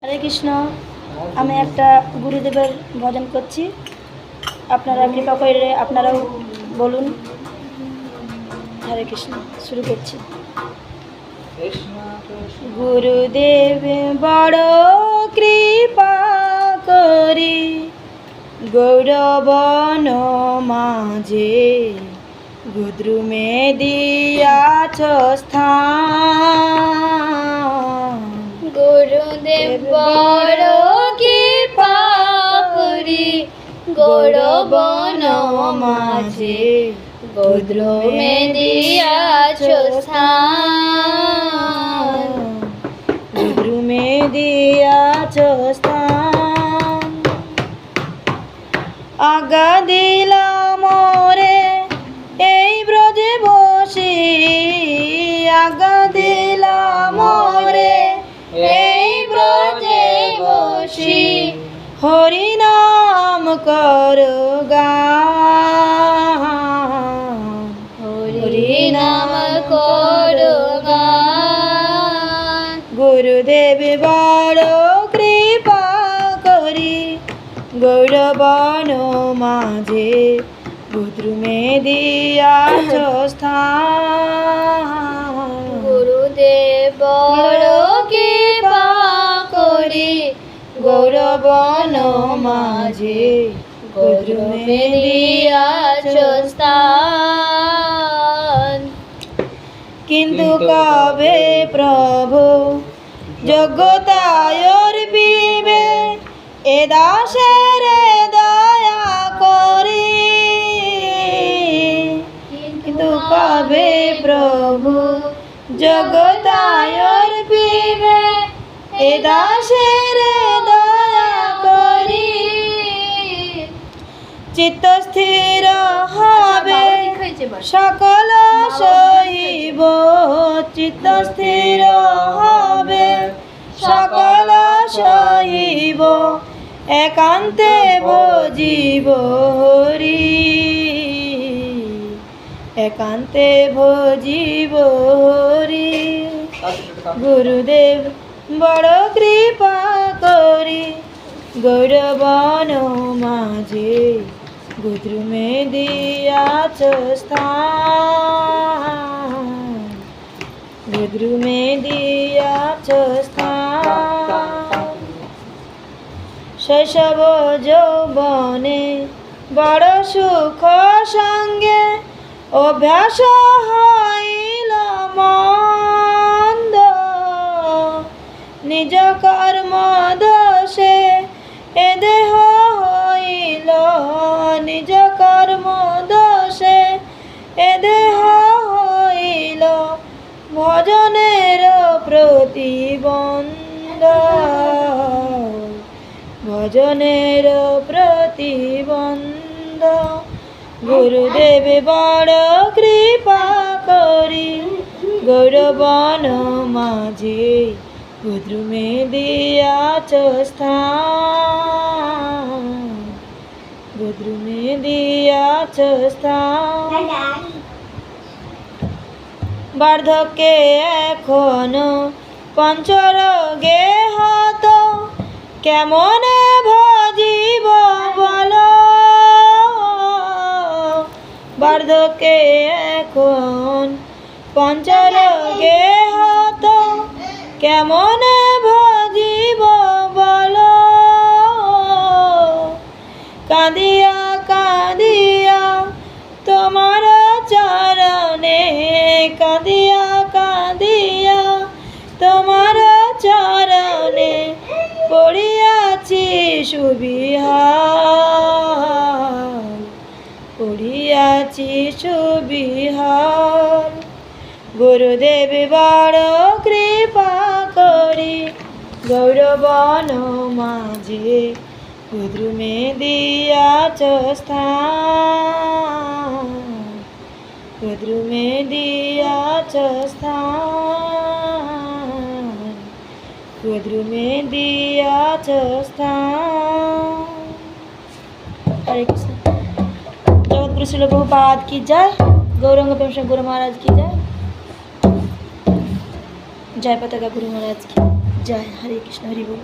হরে কৃষ্ণ। আমি একটা গুরুদেবের ভজন করছি, আপনারা কৃপা করে আপনারাও বলুন। হরে কৃষ্ণ, শুরু করছি। গুরুদেব বড় কৃপা করি গৌরবন মাঝে গুদ্রুমে দিয়াছ স্থান। গুরুদেব বড় কৃপা করি গৌরবন মাঝে গুদ্রুমে দিয়াছ স্থান। গুদ্রুমে দিয়াছ স্থান। আজ্ঞা দিলাম রে এই ব্রজে বসি, আজ্ঞা দিলাম রে এই ব্রজে বসি হরি নাম কর গান। হরি নাম কর গান। গুরুদেব বড় কৃপা করি গৌরবন মাঝে গুদ্রুমে দিয়াছ স্থান। গুরুদেব বড় কৃপা করি গৌরবন মাঝে গুদ্রুমে দিয়াছ স্থান। কিন্তু কবে প্রভু যোগ্যতায়র পিবে এ দাসের দয়া করি। কিন্তু কবে প্রভু যোগ্যতায়র পিবে এ দাসের দয়া করি। চিত্ত স্থির হবে সকল সহিব, চিত্ত স্থির হবে সকল সহিব একান্তে ভজিব হরি, একান্তে ভজিব হরি। গুরুদেব বড় কৃপা করি গৌরবন মাঝে গুদ্রুমে দিয়াছ স্থান। গুদ্রুমে দিয়াছ স্থান। শৈশব যৌবনে বড় সুখ সঙ্গে অভ্যাস হইল মন্দ, নিজ কর্ম দোষে এ দেহ হইল, নিজ কর্ম দোষে এ দেহ হইল ভজনের প্রতিবন্ধ, ভজনের প্রতিবন্ধ। গুরুদেব বড় কৃপা করি গৌরবন মাঝে গুদ্রুমে দিয়াছ স্থান। গুদ্রুমে দিয়াছ স্থান। বার্ধক্যে এখনো পঞ্চরোগে হত কেমনে ভজিব বল। বার্ধক্যে এখন পঞ্চরোগে হত কেমনে ভজিব বল। কাঁদিয়া কাঁদিয়া তোমার চরণে, কাঁদিয়া কাঁদিয়া তোমার চরণে পড়িয়াছি সুবিহার, পড়িয়াছি সুবিহার। গুরুদেব বড় কৃপা করি গৌরবন মাঝে গুদ্রুমে দিয়াছ স্থান। গুদ্রুমে দিয়াছ স্থান। গুদ্রুমে দিয়াছ স্থান। হরে কৃষ্ণ। জগৎগুরু শিল প্রভুপাদ কি জয়। गौरंग पेम गुरु महाराज की जय। जय पताका गुरु महाराज की जय। हरे कृष्ण हरि बोल।